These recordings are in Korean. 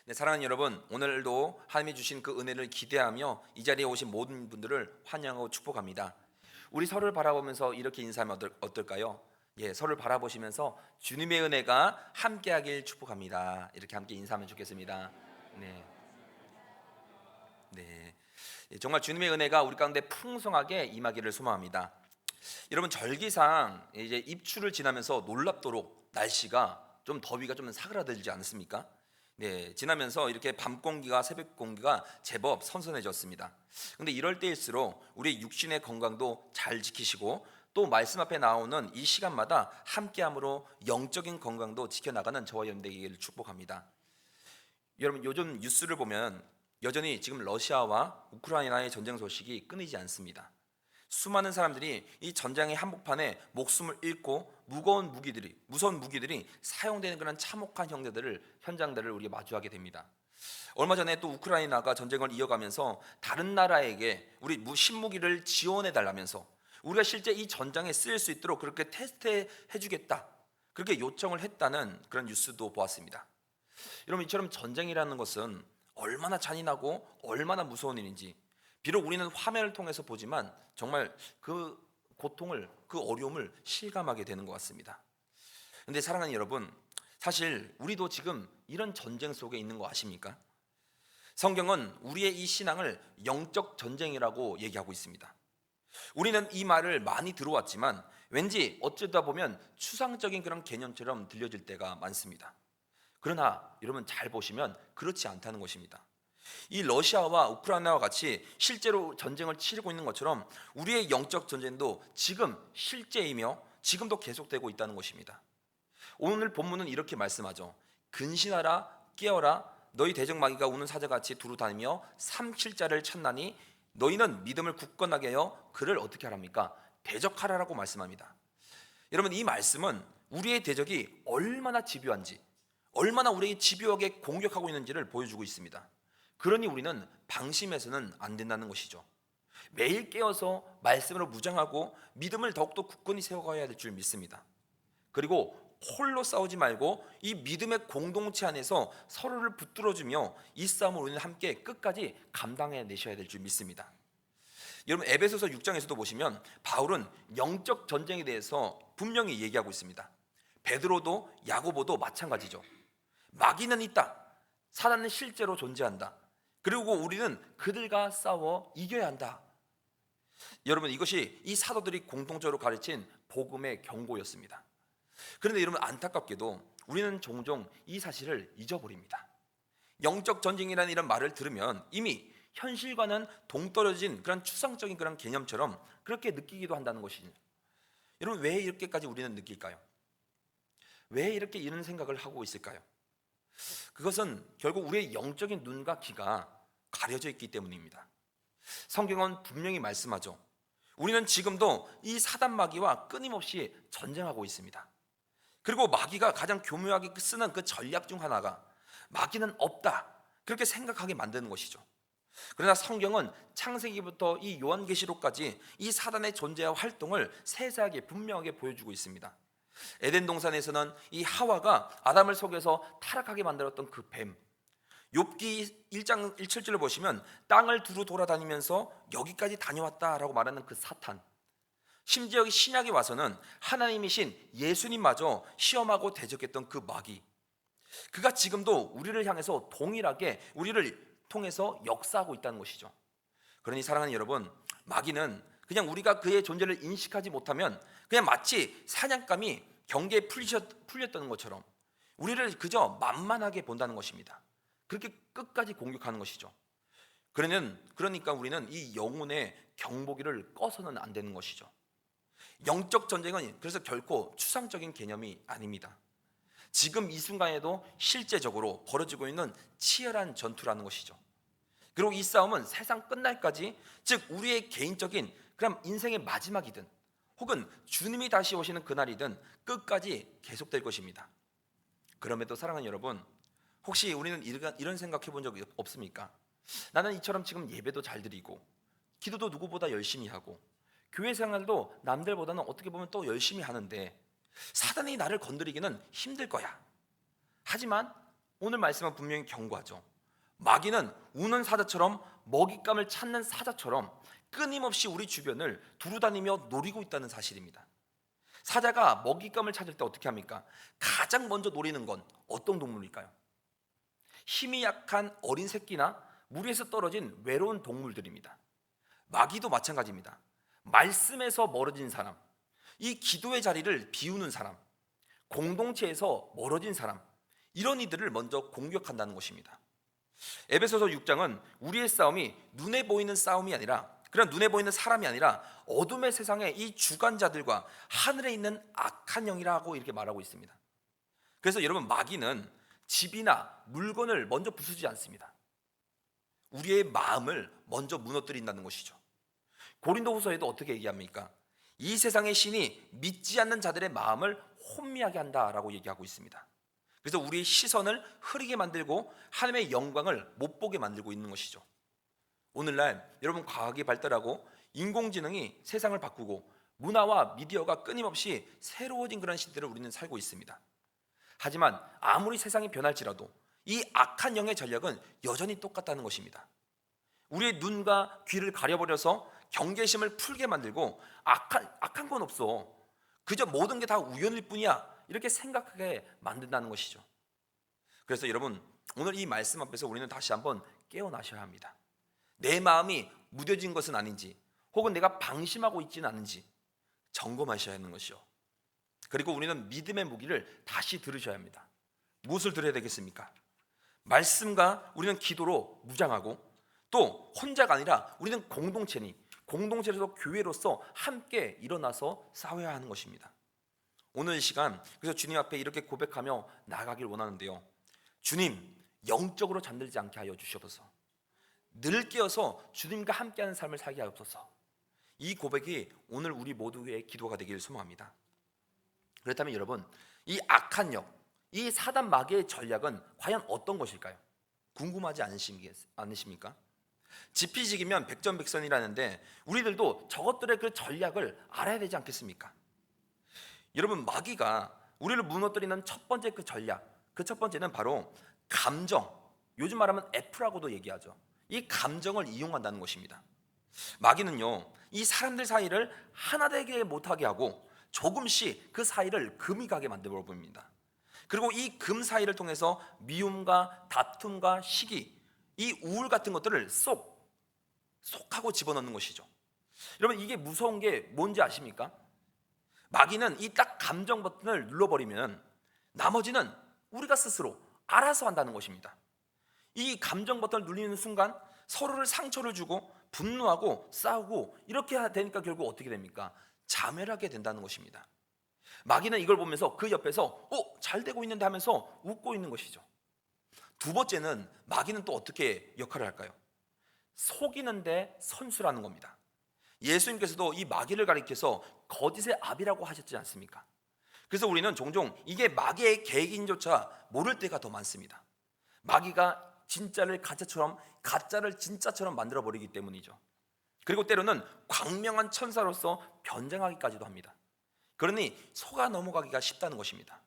네, 사랑하는 여러분, 오늘도 하나님이 주신 그 은혜를 기대하며 이 자리에 오신 모든 분들을 환영하고 축복합니다. 우리 서로를 바라보면서 이렇게 인사하면 어떨까요? 예, 서로를 바라보시면서 주님의 은혜가 함께하길 축복합니다. 이렇게 함께 인사하면 좋겠습니다. 네, 네. 예, 정말 주님의 은혜가 우리 가운데 풍성하게 임하기를 소망합니다. 여러분, 절기상 이제 입추를 지나면서 놀랍도록 날씨가 좀 더위가 좀 사그라들지 않습니까? 네, 지나면서 이렇게 밤 공기가 새벽 공기가 제법 선선해졌습니다. 근데 이럴 때일수록 우리 육신의 건강도 잘 지키시고 또 말씀 앞에 나오는 이 시간마다 함께함으로 영적인 건강도 지켜나가는 저와 여러분 되기를 축복합니다. 여러분, 요즘 뉴스를 보면 여전히 지금 러시아와 우크라이나의 전쟁 소식이 끊이지 않습니다. 수많은 사람들이 이 전장의 한복판에 목숨을 잃고 무서운 무기들이 사용되는 그런 참혹한 현장들을 우리가 마주하게 됩니다. 얼마 전에 또 우크라이나가 전쟁을 이어가면서 다른 나라에게 우리 신무기를 지원해 달라면서 우리가 실제 이 전장에 쓰일 수 있도록 그렇게 테스트해 주겠다, 그렇게 요청을 했다는 그런 뉴스도 보았습니다. 여러분, 이처럼 전쟁이라는 것은 얼마나 잔인하고 얼마나 무서운 일인지, 비록 우리는 화면을 통해서 보지만 정말 그 고통을, 그 어려움을 실감하게 되는 것 같습니다. 그런데 사랑하는 여러분, 사실 우리도 지금 이런 전쟁 속에 있는 거 아십니까? 성경은 우리의 이 신앙을 영적 전쟁이라고 얘기하고 있습니다. 우리는 이 말을 많이 들어왔지만 왠지 어쩌다 보면 추상적인 그런 개념처럼 들려질 때가 많습니다. 그러나 여러분, 잘 보시면 그렇지 않다는 것입니다. 이 러시아와 우크라이나와 같이 실제로 전쟁을 치르고 있는 것처럼 우리의 영적 전쟁도 지금 실제이며 지금도 계속되고 있다는 것입니다. 오늘 본문은 이렇게 말씀하죠. 근신하라, 깨어라, 너희 대적마귀가 우는 사자같이 두루 다니며 삼킬자를 찾나니 너희는 믿음을 굳건하게 하여 그를 어떻게 하랍니까? 대적하라라고 말씀합니다. 여러분, 이 말씀은 우리의 대적이 얼마나 집요한지, 얼마나 우리에게 집요하게 공격하고 있는지를 보여주고 있습니다. 그러니 우리는 방심해서는 안 된다는 것이죠. 매일 깨어서 말씀으로 무장하고 믿음을 더욱더 굳건히 세워가야 될 줄 믿습니다. 그리고 홀로 싸우지 말고 이 믿음의 공동체 안에서 서로를 붙들어주며 이 싸움을 우리는 함께 끝까지 감당해 내셔야 될 줄 믿습니다. 여러분, 에베소서 6장에서도 보시면 바울은 영적 전쟁에 대해서 분명히 얘기하고 있습니다. 베드로도 야고보도 마찬가지죠. 마귀는 있다. 사단은 실제로 존재한다. 그리고 우리는 그들과 싸워 이겨야 한다. 여러분, 이것이 이 사도들이 공통적으로 가르친 복음의 경고였습니다. 그런데 여러분, 안타깝게도 우리는 종종 이 사실을 잊어버립니다. 영적 전쟁이라는 이런 말을 들으면 이미 현실과는 동떨어진 그런 추상적인 그런 개념처럼 그렇게 느끼기도 한다는 것이죠. 여러분, 왜 이렇게까지 우리는 느낄까요? 왜 이렇게 이런 생각을 하고 있을까요? 그것은 결국 우리의 영적인 눈과 귀가 가려져 있기 때문입니다. 성경은 분명히 말씀하죠. 우리는 지금도 이 사단 마귀와 끊임없이 전쟁하고 있습니다. 그리고 마귀가 가장 교묘하게 쓰는 그 전략 중 하나가 마귀는 없다, 그렇게 생각하게 만드는 것이죠. 그러나 성경은 창세기부터 이 요한계시록까지 이 사단의 존재와 활동을 세세하게 분명하게 보여주고 있습니다. 에덴 동산에서는 이 하와가 아담을 속여서 타락하게 만들었던 그 뱀, 욥기 1장 7절을 보시면 땅을 두루 돌아다니면서 여기까지 다녀왔다라고 말하는 그 사탄, 심지어 신약에 와서는 하나님이신 예수님마저 시험하고 대적했던 그 마귀, 그가 지금도 우리를 향해서 동일하게 우리를 통해서 역사하고 있다는 것이죠. 그러니 사랑하는 여러분, 마귀는 그냥 우리가 그의 존재를 인식하지 못하면 그냥 마치 사냥감이 경계에 풀렸다는 것처럼 우리를 그저 만만하게 본다는 것입니다. 그렇게 끝까지 공격하는 것이죠. 그러니까 우리는 이 영혼의 경보기를 꺼서는 안 되는 것이죠. 영적 전쟁은 그래서 결코 추상적인 개념이 아닙니다. 지금 이 순간에도 실제적으로 벌어지고 있는 치열한 전투라는 것이죠. 그리고 이 싸움은 세상 끝날까지, 즉 우리의 개인적인 그럼 인생의 마지막이든 혹은 주님이 다시 오시는 그날이든 끝까지 계속될 것입니다. 그럼에도 사랑하는 여러분, 혹시 우리는 이런 생각해 본 적이 없습니까? 나는 이처럼 지금 예배도 잘 드리고 기도도 누구보다 열심히 하고 교회 생활도 남들보다는 어떻게 보면 또 열심히 하는데 사단이 나를 건드리기는 힘들 거야. 하지만 오늘 말씀은 분명히 경고하죠. 마귀는 우는 사자처럼 먹잇감을 찾는 사자처럼 끊임없이 우리 주변을 두루다니며 노리고 있다는 사실입니다. 사자가 먹잇감을 찾을 때 어떻게 합니까? 가장 먼저 노리는 건 어떤 동물일까요? 힘이 약한 어린 새끼나 물 위에서 떨어진 외로운 동물들입니다. 마귀도 마찬가지입니다. 말씀에서 멀어진 사람, 이 기도의 자리를 비우는 사람, 공동체에서 멀어진 사람, 이런 이들을 먼저 공격한다는 것입니다. 에베소서 6장은 우리의 싸움이 눈에 보이는 싸움이 아니라, 그런 눈에 보이는 사람이 아니라 어둠의 세상의 이 주관자들과 하늘에 있는 악한 영이라고 이렇게 말하고 있습니다. 그래서 여러분, 마귀는 집이나 물건을 먼저 부수지 않습니다. 우리의 마음을 먼저 무너뜨린다는 것이죠. 고린도후서에도 어떻게 얘기합니까? 이 세상의 신이 믿지 않는 자들의 마음을 혼미하게 한다라고 얘기하고 있습니다. 그래서 우리의 시선을 흐리게 만들고 하나님의 영광을 못 보게 만들고 있는 것이죠. 오늘날 여러분, 과학이 발달하고 인공지능이 세상을 바꾸고 문화와 미디어가 끊임없이 새로워진 그런 시대를 우리는 살고 있습니다. 하지만 아무리 세상이 변할지라도 이 악한 영의 전략은 여전히 똑같다는 것입니다. 우리의 눈과 귀를 가려버려서 경계심을 풀게 만들고 악한 건 없어, 그저 모든 게 다 우연일 뿐이야, 이렇게 생각하게 만든다는 것이죠. 그래서 여러분, 오늘 이 말씀 앞에서 우리는 다시 한번 깨어나셔야 합니다. 내 마음이 무뎌진 것은 아닌지, 혹은 내가 방심하고 있지는 않은지 점검하셔야 하는 것이요. 그리고 우리는 믿음의 무기를 다시 들으셔야 합니다. 무엇을 들어야 되겠습니까? 말씀과 우리는 기도로 무장하고, 또 혼자가 아니라 우리는 공동체로서 교회로서 함께 일어나서 싸워야 하는 것입니다. 오늘 이 시간, 그래서 주님 앞에 이렇게 고백하며 나아가길 원하는데요. 주님, 영적으로 잠들지 않게 하여 주시옵소서. 늘 깨어서 주님과 함께하는 삶을 살게 하옵소서. 이 고백이 오늘 우리 모두의 기도가 되기를 소망합니다. 그렇다면 여러분, 이 악한 영, 이 사단 마귀의 전략은 과연 어떤 것일까요? 궁금하지 않으십니까? 지피지기면 백전백선이라는데 우리들도 저것들의 그 전략을 알아야 되지 않겠습니까? 여러분, 마귀가 우리를 무너뜨리는 첫 번째 그 전략, 그 첫 번째는 바로 감정, 요즘 말하면 F라고도 얘기하죠. 이 감정을 이용한다는 것입니다. 마귀는요, 이 사람들 사이를 하나 되게 못하게 하고 조금씩 그 사이를 금이 가게 만들어 봅니다. 그리고 이 금 사이를 통해서 미움과 다툼과 시기, 이 우울 같은 것들을 쏙하고 집어넣는 것이죠. 여러분, 이게 무서운 게 뭔지 아십니까? 마귀는 이 딱 감정 버튼을 눌러버리면 나머지는 우리가 스스로 알아서 한다는 것입니다. 이 감정 버튼을 누르는 순간 서로를 상처를 주고 분노하고 싸우고 이렇게 되니까 결국 어떻게 됩니까? 자멸하게 된다는 것입니다. 마귀는 이걸 보면서 그 옆에서 잘 되고 있는데 하면서 웃고 있는 것이죠. 두 번째는 마귀는 또 어떻게 역할을 할까요? 속이는데 선수라는 겁니다. 예수님께서도 이 마귀를 가리켜서 거짓의 아비라고 하셨지 않습니까? 그래서 우리는 종종 이게 마귀의 계획인조차 모를 때가 더 많습니다. 마귀가 진짜를 가짜처럼, 가짜를 진짜처럼 만들어버리기 때문이죠. 그리고 때로는 광명한 천사로서 변장하기까지도 합니다. 그러니 속아 넘어가기가 쉽다는 것입니다.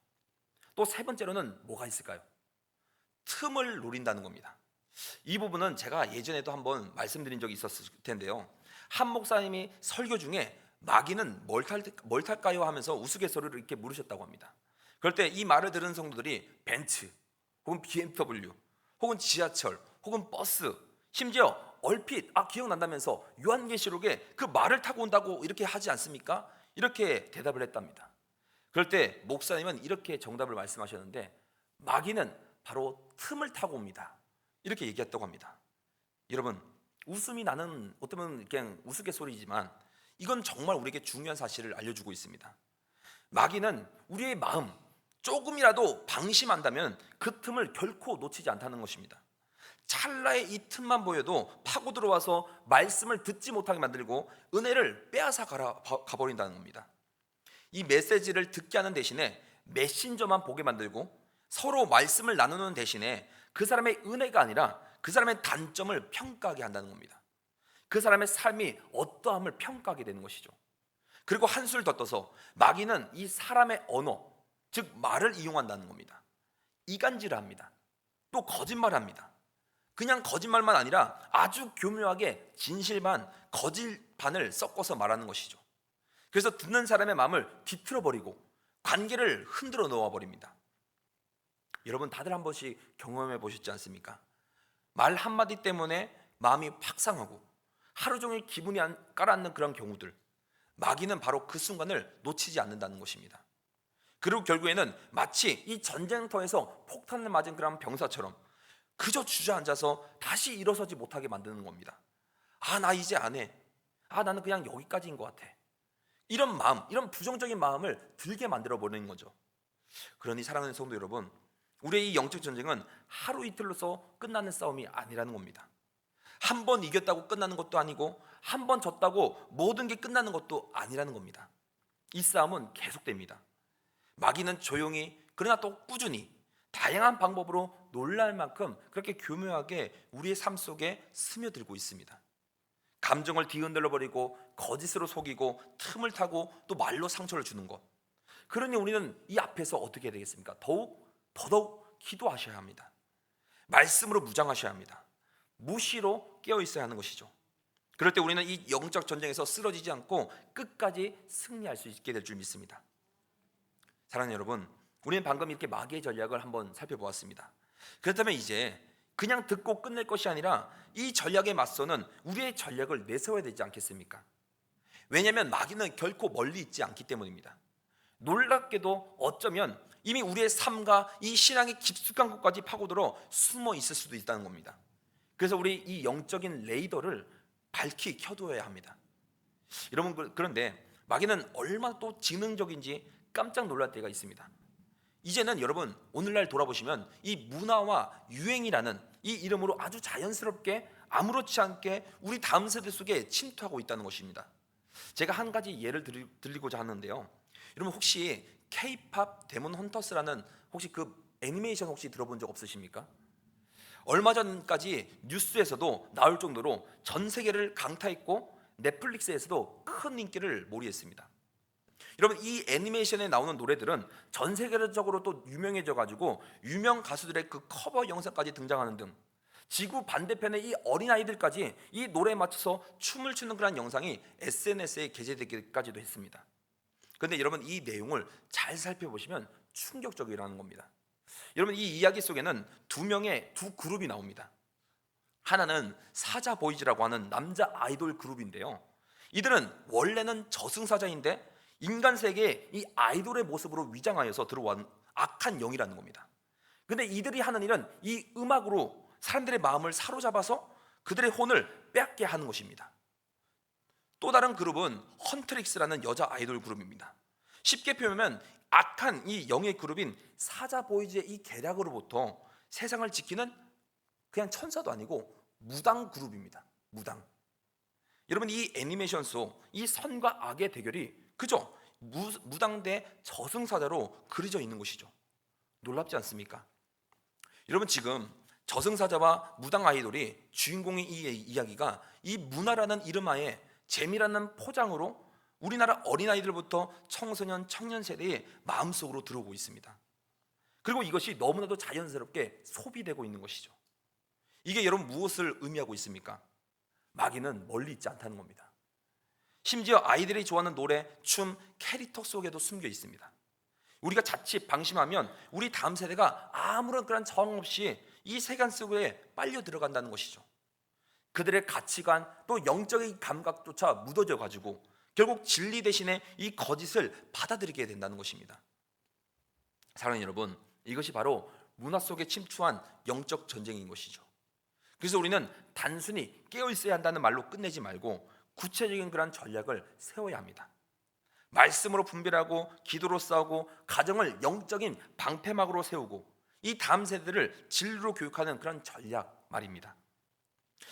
또 세 번째로는 뭐가 있을까요? 틈을 노린다는 겁니다. 이 부분은 제가 예전에도 한번 말씀드린 적이 있었을 텐데요. 한 목사님이 설교 중에 마귀는 뭘 탈까요? 하면서 우스갯소리를 이렇게 물으셨다고 합니다. 그럴 때 이 말을 들은 성도들이 벤츠, 혹은 BMW, 혹은 지하철, 혹은 버스, 심지어 얼핏 기억난다면서 요한계시록에 그 말을 타고 온다고 이렇게 하지 않습니까? 이렇게 대답을 했답니다. 그럴 때 목사님은 이렇게 정답을 말씀하셨는데, 마귀는 바로 틈을 타고 옵니다, 이렇게 얘기했다고 합니다. 여러분, 웃음이 나는 어쩌면 그냥 우스갯소리지만 이건 정말 우리에게 중요한 사실을 알려주고 있습니다. 마귀는 우리의 마음 조금이라도 방심한다면 그 틈을 결코 놓치지 않다는 것입니다. 찰나의 이 틈만 보여도 파고 들어와서 말씀을 듣지 못하게 만들고 은혜를 빼앗아 가버린다는 겁니다. 이 메시지를 듣게 하는 대신에 메신저만 보게 만들고 서로 말씀을 나누는 대신에 그 사람의 은혜가 아니라 그 사람의 단점을 평가하게 한다는 겁니다. 그 사람의 삶이 어떠함을 평가하게 되는 것이죠. 그리고 한술 더 떠서 마귀는 이 사람의 언어, 즉 말을 이용한다는 겁니다. 이간질을 합니다. 또 거짓말합니다. 그냥 거짓말만 아니라 아주 교묘하게 진실 반, 거짓 반을 섞어서 말하는 것이죠. 그래서 듣는 사람의 마음을 뒤틀어 버리고 관계를 흔들어 놓아 버립니다. 여러분 다들 한 번씩 경험해 보셨지 않습니까? 말 한마디 때문에 마음이 확 상하고 하루 종일 기분이 가라앉는 그런 경우들, 마귀는 바로 그 순간을 놓치지 않는다는 것입니다. 그리고 결국에는 마치 이 전쟁터에서 폭탄을 맞은 그런 병사처럼 그저 주저앉아서 다시 일어서지 못하게 만드는 겁니다. 나 이제 안 해. 나는 그냥 여기까지인 것 같아. 이런 마음, 이런 부정적인 마음을 들게 만들어 버리는 거죠. 그러니 사랑하는 성도 여러분, 우리의 이 영적 전쟁은 하루 이틀로서 끝나는 싸움이 아니라는 겁니다. 한 번 이겼다고 끝나는 것도 아니고 한 번 졌다고 모든 게 끝나는 것도 아니라는 겁니다. 이 싸움은 계속됩니다. 마귀는 조용히 그러나 또 꾸준히 다양한 방법으로 놀랄 만큼 그렇게 교묘하게 우리의 삶 속에 스며들고 있습니다. 감정을 뒤흔들어 버리고 거짓으로 속이고 틈을 타고 또 말로 상처를 주는 것. 그러니 우리는 이 앞에서 어떻게 해야 되겠습니까? 더더욱 기도하셔야 합니다. 말씀으로 무장하셔야 합니다. 무시로 깨어 있어야 하는 것이죠. 그럴 때 우리는 이 영적 전쟁에서 쓰러지지 않고 끝까지 승리할 수 있게 될 줄 믿습니다. 사랑하는 여러분, 우리는 방금 이렇게 마귀의 전략을 한번 살펴보았습니다. 그렇다면 이제 그냥 듣고 끝낼 것이 아니라 이 전략에 맞서는 우리의 전략을 내세워야 되지 않겠습니까? 왜냐하면 마귀는 결코 멀리 있지 않기 때문입니다. 놀랍게도 어쩌면 이미 우리의 삶과 이 신앙의 깊숙한 곳까지 파고들어 숨어 있을 수도 있다는 겁니다. 그래서 우리 이 영적인 레이더를 밝히 켜두어야 합니다. 여러분, 그런데 마귀는 얼마나 또 지능적인지 깜짝 놀랄 때가 있습니다. 이제는 여러분 오늘날 돌아보시면 이 문화와 유행이라는 이 이름으로 아주 자연스럽게 아무렇지 않게 우리 다음 세대 속에 침투하고 있다는 것입니다. 제가 한 가지 예를 드리고자 하는데요. 여러분 혹시 K-팝 데몬 헌터스라는 혹시 그 애니메이션 혹시 들어본 적 없으십니까? 얼마 전까지 뉴스에서도 나올 정도로 전 세계를 강타했고 넷플릭스에서도 큰 인기를 몰이했습니다. 여러분 이 애니메이션에 나오는 노래들은 전 세계적으로 또 유명해져 가지고 유명 가수들의 그 커버 영상까지 등장하는 등 지구 반대편의 이 어린아이들까지 이 노래에 맞춰서 춤을 추는 그런 영상이 SNS에 게재되기까지도 했습니다. 그런데 여러분 이 내용을 잘 살펴보시면 충격적이라는 겁니다. 여러분 이 이야기 속에는 두 그룹이 나옵니다. 하나는 사자 보이즈라고 하는 남자 아이돌 그룹인데요. 이들은 원래는 저승사자인데 인간 세계에 이 아이돌의 모습으로 위장하여서 들어온 악한 영이라는 겁니다. 그런데 이들이 하는 일은 이 음악으로 사람들의 마음을 사로잡아서 그들의 혼을 빼앗게 하는 것입니다. 또 다른 그룹은 헌트릭스라는 여자 아이돌 그룹입니다. 쉽게 표현하면 악한 이 영의 그룹인 사자 보이즈의 이 계략으로부터 세상을 지키는 그냥 천사도 아니고 무당 그룹입니다. 무당. 여러분 이 애니메이션 속 이 선과 악의 대결이 그저 무당 대 저승사자로 그려져 있는 것이죠. 놀랍지 않습니까? 여러분 지금 저승사자와 무당 아이돌이 주인공의 이 이야기가 이 문화라는 이름하에 재미라는 포장으로 우리나라 어린아이들부터 청소년, 청년 세대의 마음속으로 들어오고 있습니다. 그리고 이것이 너무나도 자연스럽게 소비되고 있는 것이죠. 이게 여러분 무엇을 의미하고 있습니까? 마귀는 멀리 있지 않다는 겁니다. 심지어 아이들이 좋아하는 노래, 춤, 캐릭터 속에도 숨겨 있습니다. 우리가 자칫 방심하면 우리 다음 세대가 아무런 그런 저항 없이 이 세간 속에 빨려 들어간다는 것이죠. 그들의 가치관 또 영적인 감각조차 묻어져 가지고 결국 진리 대신에 이 거짓을 받아들이게 된다는 것입니다. 사랑하는 여러분, 이것이 바로 문화 속에 침투한 영적 전쟁인 것이죠. 그래서 우리는 단순히 깨어 있어야 한다는 말로 끝내지 말고 구체적인 그런 전략을 세워야 합니다. 말씀으로 분별하고 기도로 싸우고 가정을 영적인 방패막으로 세우고 이 다음 세대를 진리로 교육하는 그런 전략 말입니다.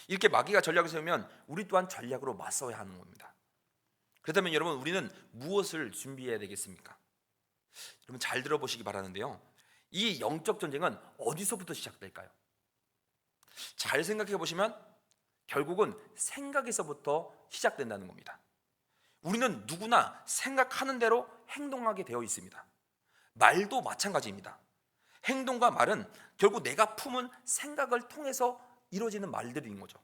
이렇게 마귀가 전략을 세우면 우리 또한 전략으로 맞서야 하는 겁니다. 그렇다면 여러분 우리는 무엇을 준비해야 되겠습니까? 여러분 잘 들어보시기 바라는데요. 이 영적 전쟁은 어디서부터 시작될까요? 잘 생각해 보시면 결국은 생각에서부터 시작된다는 겁니다. 우리는 누구나 생각하는 대로 행동하게 되어 있습니다. 말도 마찬가지입니다. 행동과 말은 결국 내가 품은 생각을 통해서 이루어지는 말들인 거죠.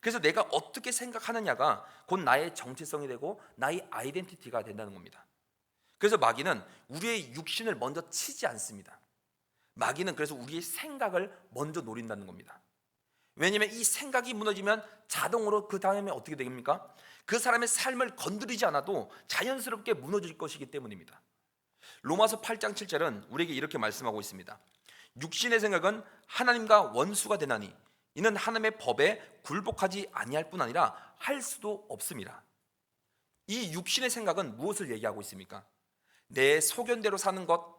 그래서 내가 어떻게 생각하느냐가 곧 나의 정체성이 되고 나의 아이덴티티가 된다는 겁니다. 그래서 마귀는 우리의 육신을 먼저 치지 않습니다. 마귀는 그래서 우리의 생각을 먼저 노린다는 겁니다. 왜냐하면 이 생각이 무너지면 자동으로 그 다음에 어떻게 됩니까? 그 사람의 삶을 건드리지 않아도 자연스럽게 무너질 것이기 때문입니다. 로마서 8장 7절은 우리에게 이렇게 말씀하고 있습니다. 육신의 생각은 하나님과 원수가 되나니 이는 하나님의 법에 굴복하지 아니할 뿐 아니라 할 수도 없습니다. 이 육신의 생각은 무엇을 얘기하고 있습니까? 내 소견대로 사는 것,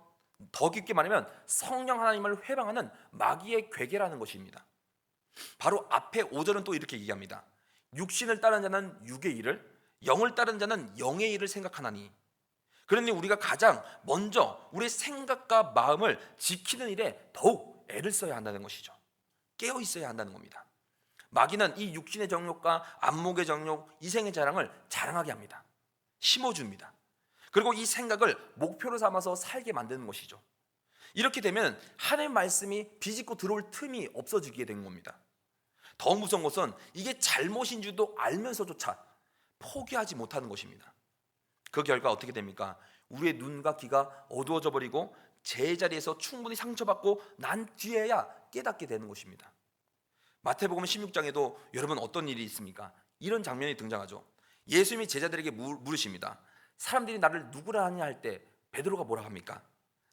더 깊게 말하면 성령 하나님을 회방하는 마귀의 괴계라는 것입니다. 바로 앞에 5절은 또 이렇게 얘기합니다. 육신을 따르는 자는 육의 일을, 영을 따르는 자는 영의 일을 생각하나니. 그러니 우리가 가장 먼저 우리의 생각과 마음을 지키는 일에 더욱 애를 써야 한다는 것이죠. 깨어 있어야 한다는 겁니다. 마귀는 이 육신의 정욕과 안목의 정욕, 이생의 자랑을 자랑하게 합니다. 심어줍니다. 그리고 이 생각을 목표로 삼아서 살게 만드는 것이죠. 이렇게 되면 하나님의 말씀이 비집고 들어올 틈이 없어지게 된 겁니다. 더 무서운 것은 이게 잘못인 줄도 알면서조차 포기하지 못하는 것입니다. 그 결과 어떻게 됩니까? 우리의 눈과 귀가 어두워져 버리고 제자리에서 충분히 상처받고 난 뒤에야 깨닫게 되는 것입니다. 마태복음 16장에도 여러분 어떤 일이 있습니까? 이런 장면이 등장하죠. 예수님이 제자들에게 물으십니다. 사람들이 나를 누구라 하냐 할 때 베드로가 뭐라 합니까?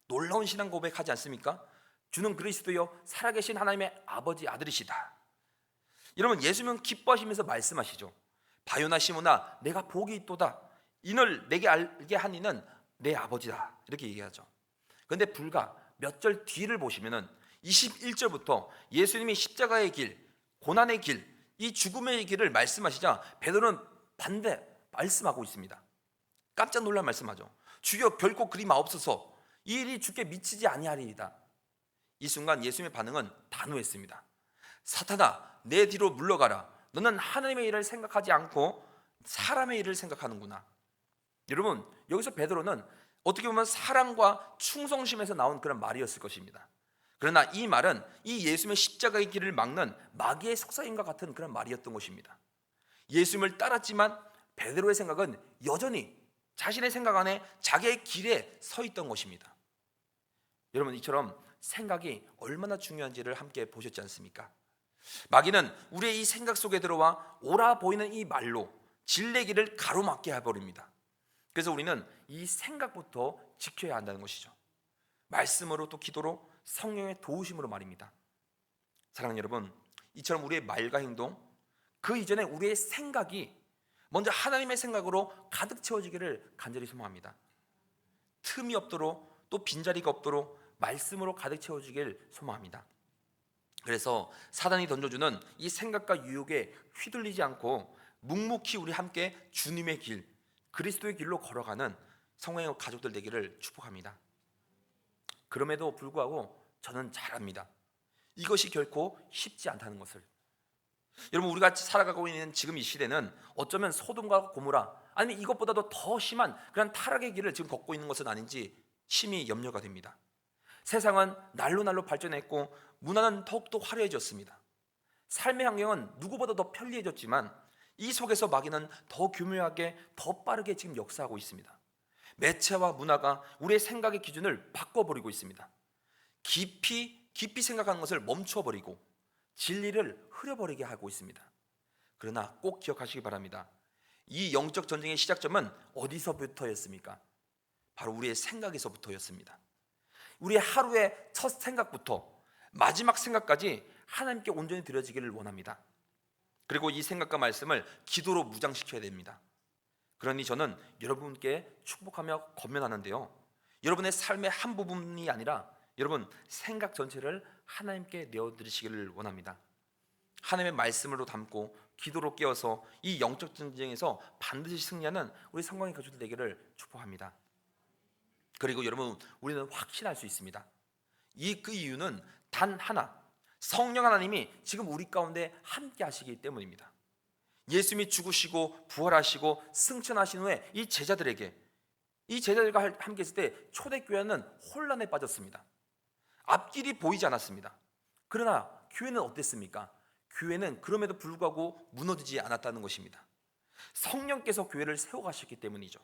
놀라운 신앙 고백하지 않습니까? 주는 그리스도요 살아계신 하나님의 아버지 아들이시다. 여러분 예수님은 기뻐하시면서 말씀하시죠. 바요나 시몬아 내가 복이 있도다. 이를 내게 알게 한 이는 내 아버지다. 이렇게 얘기하죠. 그런데 불과 몇 절 뒤를 보시면은 21절부터 예수님이 십자가의 길, 고난의 길, 이 죽음의 길을 말씀하시자 베드로는 반대 말씀하고 있습니다. 깜짝 놀란 말씀하죠. 주여 결코 그리 마옵소서. 이 일이 주께 미치지 아니하리이다. 이 순간 예수님의 반응은 단호했습니다. 사탄아 내 뒤로 물러가라. 너는 하나님의 일을 생각하지 않고 사람의 일을 생각하는구나. 여러분 여기서 베드로는 어떻게 보면 사랑과 충성심에서 나온 그런 말이었을 것입니다. 그러나 이 말은 이 예수님의 십자가의 길을 막는 마귀의 속삭임과 같은 그런 말이었던 것입니다. 예수님을 따랐지만 베드로의 생각은 여전히 자신의 생각 안에 자기의 길에 서 있던 것입니다. 여러분 이처럼 생각이 얼마나 중요한지를 함께 보셨지 않습니까? 마귀는 우리의 이 생각 속에 들어와 옳아 보이는 이 말로 진리길을 가로막게 해버립니다. 그래서 우리는 이 생각부터 지켜야 한다는 것이죠. 말씀으로 또 기도로 성령의 도우심으로 말입니다. 사랑하는 여러분, 이처럼 우리의 말과 행동, 그 이전에 우리의 생각이 먼저 하나님의 생각으로 가득 채워지기를 간절히 소망합니다. 틈이 없도록 또 빈자리가 없도록 말씀으로 가득 채워지기를 소망합니다. 그래서 사단이 던져주는 이 생각과 유혹에 휘둘리지 않고 묵묵히 우리 함께 주님의 길, 그리스도의 길로 걸어가는 성령의 가족들 되기를 축복합니다. 그럼에도 불구하고 저는 잘 압니다. 이것이 결코 쉽지 않다는 것을. 여러분 우리가 살아가고 있는 지금 이 시대는 어쩌면 소돔과 고모라 아니면 이것보다도 더 심한 그런 타락의 길을 지금 걷고 있는 것은 아닌지 심히 염려가 됩니다. 세상은 날로 날로 발전했고 문화는 더욱더 화려해졌습니다. 삶의 환경은 누구보다 더 편리해졌지만 이 속에서 마귀는 더 교묘하게 더 빠르게 지금 역사하고 있습니다. 매체와 문화가 우리의 생각의 기준을 바꿔버리고 있습니다. 깊이 생각하는 것을 멈춰버리고 진리를 흐려버리게 하고 있습니다. 그러나 꼭 기억하시기 바랍니다. 이 영적 전쟁의 시작점은 어디서부터였습니까? 바로 우리의 생각에서부터였습니다. 우리의 하루의 첫 생각부터 마지막 생각까지 하나님께 온전히 드려지기를 원합니다. 그리고 이 생각과 말씀을 기도로 무장시켜야 됩니다. 그러니 저는 여러분께 축복하며 권면하는데요, 여러분의 삶의 한 부분이 아니라 여러분 생각 전체를 하나님께 내어드리시기를 원합니다. 하나님의 말씀으로 담고 기도로 깨어서 이 영적 전쟁에서 반드시 승리하는 우리 성광의 가족들 되기를 축복합니다. 그리고 여러분 우리는 확신할 수 있습니다. 그 이유는 단 하나, 성령 하나님이 지금 우리 가운데 함께 하시기 때문입니다. 예수님이 죽으시고 부활하시고 승천하신 후에 이 제자들과 함께 있을 때 초대교회는 혼란에 빠졌습니다. 앞길이 보이지 않았습니다. 그러나 교회는 어땠습니까? 교회는 그럼에도 불구하고 무너지지 않았다는 것입니다. 성령께서 교회를 세워가셨기 때문이죠.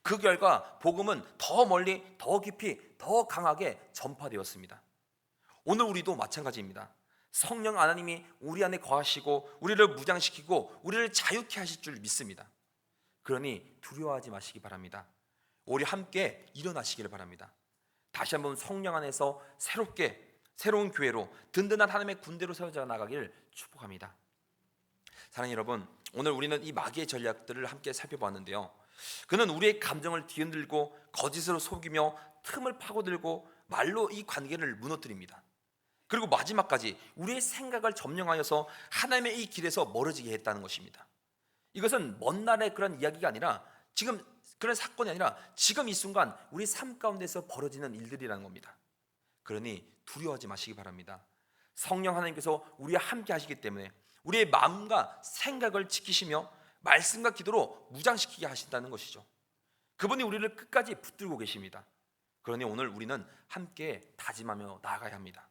그 결과 복음은 더 멀리, 더 깊이, 더 강하게 전파되었습니다. 오늘 우리도 마찬가지입니다. 성령 하나님이 우리 안에 거하시고 우리를 무장시키고 우리를 자유케 하실 줄 믿습니다. 그러니 두려워하지 마시기 바랍니다. 우리 함께 일어나시기를 바랍니다. 다시 한번 성령 안에서 새로운 교회로 든든한 하나님의 군대로 세워져 나가기를 축복합니다. 사랑하는 여러분, 오늘 우리는 이 마귀의 전략들을 함께 살펴보았는데요. 그는 우리의 감정을 뒤흔들고 거짓으로 속이며 틈을 파고들고 말로 이 관계를 무너뜨립니다. 그리고 마지막까지 우리의 생각을 점령하여서 하나님의 이 길에서 멀어지게 했다는 것입니다. 이것은 먼 날의 그런 이야기가 아니라 지금 그런 사건이 아니라 지금 이 순간 우리 삶 가운데서 벌어지는 일들이라는 겁니다. 그러니 두려워하지 마시기 바랍니다. 성령 하나님께서 우리와 함께 하시기 때문에 우리의 마음과 생각을 지키시며 말씀과 기도로 무장시키게 하신다는 것이죠. 그분이 우리를 끝까지 붙들고 계십니다. 그러니 오늘 우리는 함께 다짐하며 나아가야 합니다.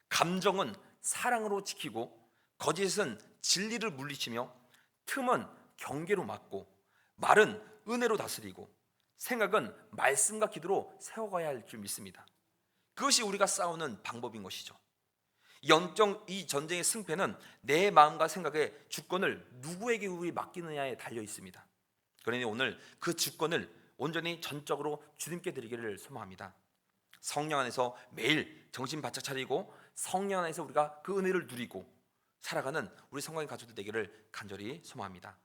감정은 사랑으로 지키고 거짓은 진리를 물리치며 틈은 경계로 막고 말은 은혜로 다스리고 생각은 말씀과 기도로 세워가야 할 줄 믿습니다. 그것이 우리가 싸우는 방법인 것이죠. 영적 이 전쟁의 승패는 내 마음과 생각의 주권을 누구에게 우리 맡기느냐에 달려 있습니다. 그러니 오늘 그 주권을 온전히 전적으로 주님께 드리기를 소망합니다. 성령 안에서 매일 정신 바짝 차리고 성령 안에서 우리가 그 은혜를 누리고 살아가는 우리 성광의 가족들 되기를 간절히 소망합니다.